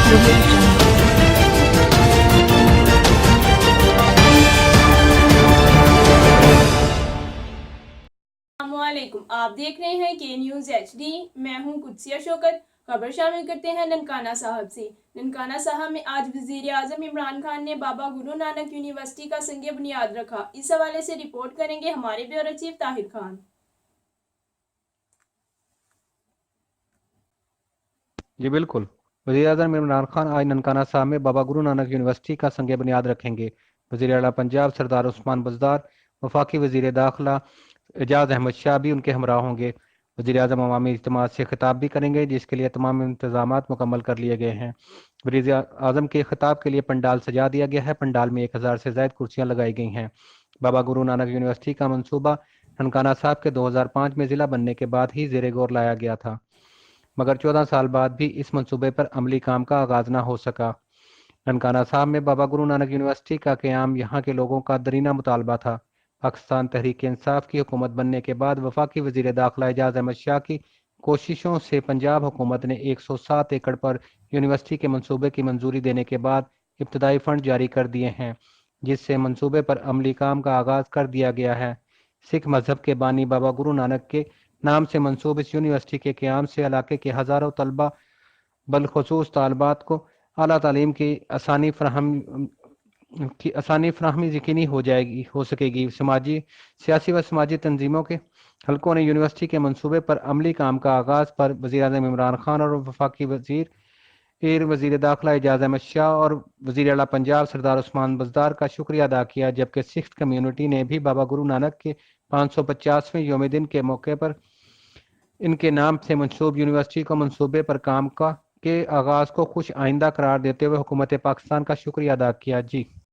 audio jungle. अस्सलामुअलैकुम, आप देख रहे हैं के न्यूज़ HD। मैं हूं कुदसिया शौकत। खबर शामिल करते हैं ननकाना साहब से। ननकाना साहब में आज वज़ीर आज़म इमरान खान ने बाबा गुरु नानक यूनिवर्सिटी का संग बुनियाद रखा। इस हवाले से रिपोर्ट करेंगे हमारे ब्यूरो चीफ ताहिर खान। जी बिल्कुल। वज़ीर-ए-आज़म इमरान खान आज ननकाना साहब में बाबा गुरु नानक यूनिवर्सिटी का संग बुनियाद रखेंगे। वज़ीर आला पंजाब सरदार उस्मान बज़दार, वफाकी वज़ीर दाखिला एजाज अहमद शाह भी उनके हमरा होंगे। वज़ीर आज़म अवामी इज्तिमा से खिताब भी करेंगे, जिसके लिए तमाम इंतजामात मुकम्मल कर लिए गए हैं। वज़ीर आज़म के खिताब के लिए पंडाल सजा दिया गया है। पंडाल में 1000 से ज़ायद कुर्सियाँ लगाई गई हैं। बाबा गुरु नानक यूनिवर्सिटी का मंसूबा ननकाना साहब के 2005 में ज़िला बनने के बाद ही ज़ेरे गौर लाया गया था, मगर 14 साल बाद भी इस मंसूबे पर अमली काम का आगाज़ न हो सका। ननकाना साहब में बाबा गुरु नानक यूनिवर्सिटी का क़याम यहाँ के लोगों का दरीना मुतालबा था। पाकिस्तान तहरीक इंसाफ की हुकूमत बनने के बाद वफाकी वज़ीर दाखिला एजाज अहमद शाह की कोशिशों से पंजाब हुकूमत ने 107 एकड़ पर यूनिवर्सिटी के मंसूबे की मंजूरी देने के बाद इब्तदाई फ़ंड जारी कर दिए हैं, जिससे मंसूबे पर अमली काम का आगाज़ कर दिया गया है। सिख मज़हब के बानी बाबा गुरु नानक के नाम से मंसूब इस यूनिवर्सिटी के क़याम से इलाके के हज़ारों तलबा बलखसूस तालबात को आला तालीम की आसानी फ्राहमी यकीनी हो सकेगी। सियासी व समाजी तंजीमों के हलकों ने यूनिवर्सिटी के मंसूबे पर अमली काम का आगाज़ पर वज़ीर आज़म इमरान खान और वफाकी वज़ीर दाखिला एजाज अहमद शाह और वज़ीर आला पंजाब सरदार उस्मान बज़दार का शुक्रिया अदा किया, जबकि सिख कम्यूनिटी ने भी बाबा गुरु नानक के 550वें यौम दिन के मौके पर इनके नाम से मंसूब यूनिवर्सिटी को मंसूबे पर काम के आगाज़ को खुश आइंदा करार देते हुए हुकूमत पाकिस्तान का शुक्रिया अदा किया। जी।